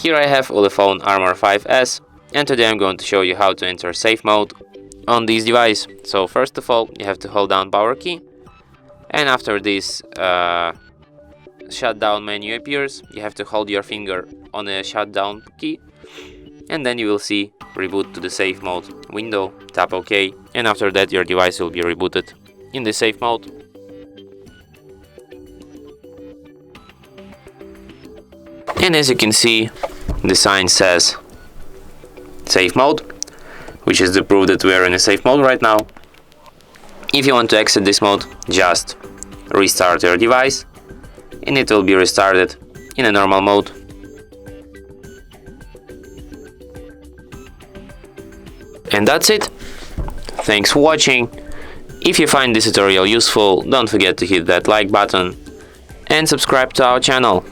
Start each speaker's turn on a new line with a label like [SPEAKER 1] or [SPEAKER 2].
[SPEAKER 1] Here I have ULEFONE Armor 5S, and today I'm going to show you how to enter safe mode on this device. So first of all, you have to hold down power key, and after this shutdown menu appears, you have to hold your finger on the shutdown key, and then you will see reboot to the safe mode window. Tap OK, and after that your device will be rebooted in the safe mode. And as you can see, the sign says safe mode, which is the proof that we are in a safe mode right now. If you want to exit this mode, just restart your device and it will be restarted in a normal mode. And that's it. Thanks for watching. If you find this tutorial useful, don't forget to hit that like button and subscribe to our channel.